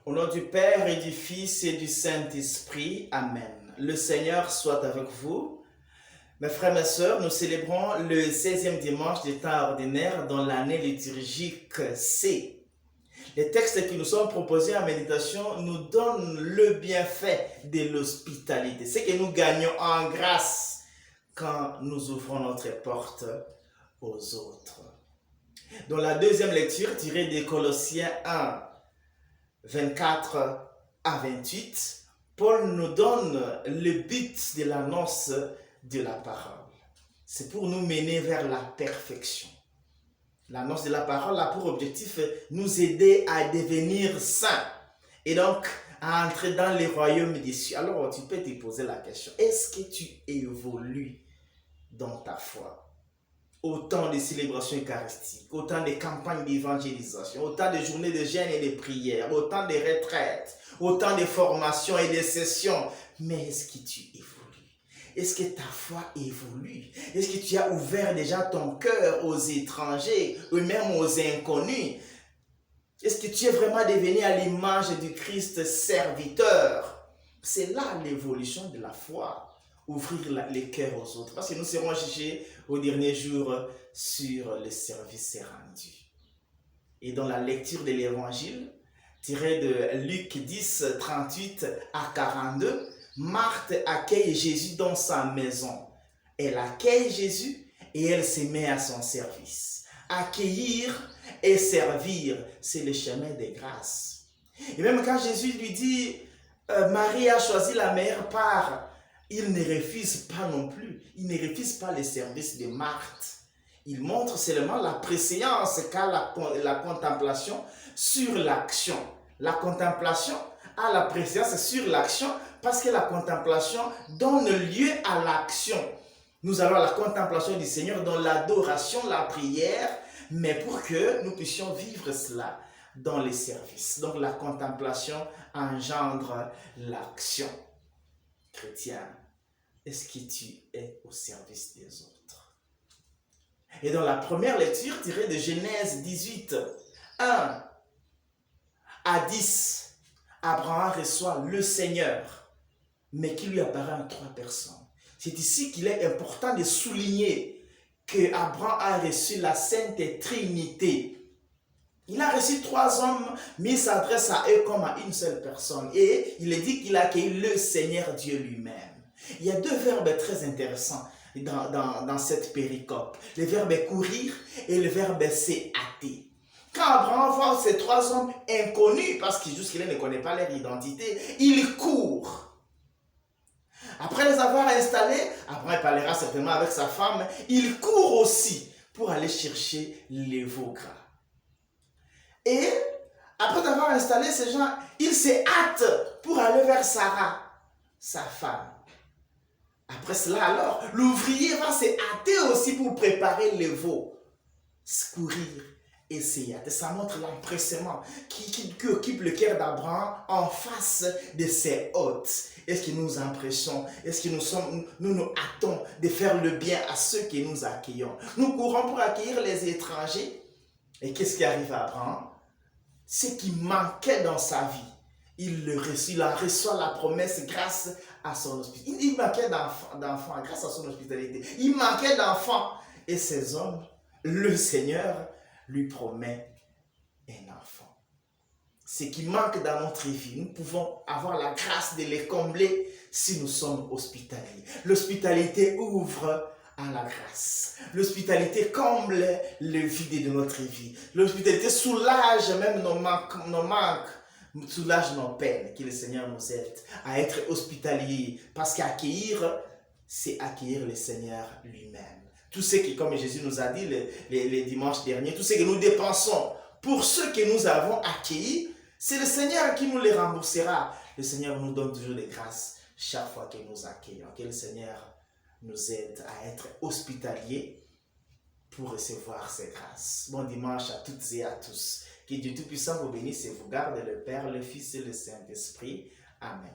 Au nom du Père et du Fils et du Saint-Esprit, Amen. Le Seigneur soit avec vous. Mes frères, mes sœurs, nous célébrons le 16e dimanche du temps ordinaire dans l'année liturgique C. Les textes qui nous sont proposés en méditation nous donnent le bienfait de l'hospitalité. C'est que nous gagnons en grâce quand nous ouvrons notre porte aux autres. Dans la deuxième lecture tirée des Colossiens 1, 24 à 28, Paul nous donne le but de l'annonce de la parole. C'est pour nous mener vers la perfection. L'annonce de la parole a pour objectif nous aider à devenir saints et donc à entrer dans les royaumes des cieux. Alors tu peux te poser la question, est-ce que tu évolues dans ta foi? Autant de célébrations eucharistiques, autant de campagnes d'évangélisation, autant de journées de jeûne et de prières, autant de retraites, autant de formations et de sessions. Mais est-ce que tu évolues? Est-ce que ta foi évolue? Est-ce que tu as ouvert déjà ton cœur aux étrangers ou même aux inconnus? Est-ce que tu es vraiment devenu à l'image du Christ serviteur? C'est là l'évolution de la foi. Ouvrir les cœurs aux autres. Parce que nous serons jugés au dernier jour sur le service rendu. Et dans la lecture de l'évangile, tirée de Luc 10, 38 à 42, Marthe accueille Jésus dans sa maison. Elle accueille Jésus et elle se met à son service. Accueillir et servir, c'est le chemin des grâces. Et même quand Jésus lui dit, Marie a choisi la meilleure part, il ne refuse pas non plus, il ne refuse pas les services de Marthe. Il montre seulement la préséance qu'a la contemplation sur l'action. La contemplation a la préséance sur l'action parce que la contemplation donne lieu à l'action. Nous allons à la contemplation du Seigneur dans l'adoration, la prière, mais pour que nous puissions vivre cela dans les services. Donc la contemplation engendre l'action. Chrétien, est-ce que tu es au service des autres? Et dans la première lecture tirée de Genèse 18, 1 à 10, Abraham reçoit le Seigneur, mais qui lui apparaît en 3 personnes. C'est ici qu'il est important de souligner qu'Abraham a reçu la Sainte Trinité. Il a reçu 3 hommes, mais il s'adresse à eux comme à une seule personne. Et il est dit qu'il a accueilli le Seigneur Dieu lui-même. Il y a 2 verbes très intéressants dans cette péricope. Le verbe courir et le verbe c'est hâter. Quand Abraham voit ces 3 hommes inconnus, parce que jusqu'il ne connaît pas leur identité, il court. Après les avoir installés, Abraham parlera certainement avec sa femme, il court aussi pour aller chercher les veaux gras. Et après avoir installé ces gens, il se hâte pour aller vers Sarah, sa femme. Après cela alors, l'ouvrier va se hâter aussi pour préparer les veaux, courir et se hâter. Ça montre l'empressement qui occupe le cœur d'Abraham en face de ses hôtes. Est-ce que nous empressons? Est-ce que nous hâtons de faire le bien à ceux que nous accueillons? Nous courons pour accueillir les étrangers. Et qu'est-ce qui arrive à Abraham? Ce qui manquait dans sa vie, il reçoit la promesse grâce à son hospitalité. Il manquait d'enfants grâce à son hospitalité. Il manquait d'enfants. Et ces hommes, le Seigneur lui promet un enfant. Ce qui manque dans notre vie, nous pouvons avoir la grâce de les combler si nous sommes hospitaliers. L'hospitalité ouvre à la grâce. L'hospitalité comble le vide de notre vie. L'hospitalité soulage même nos manques, soulage nos peines. Que le Seigneur nous aide à être hospitaliers. Parce qu'accueillir, c'est accueillir le Seigneur lui-même. Tout ce qui, comme Jésus nous a dit les dimanches derniers, tout ce que nous dépensons pour ceux que nous avons accueillis, c'est le Seigneur qui nous les remboursera. Le Seigneur nous donne toujours des grâces chaque fois que nous accueillons. Que le Seigneur nous aide à être hospitaliers pour recevoir ses grâces. Bon dimanche à toutes et à tous. Que Dieu Tout-Puissant vous bénisse et vous garde, le Père, le Fils et le Saint-Esprit. Amen.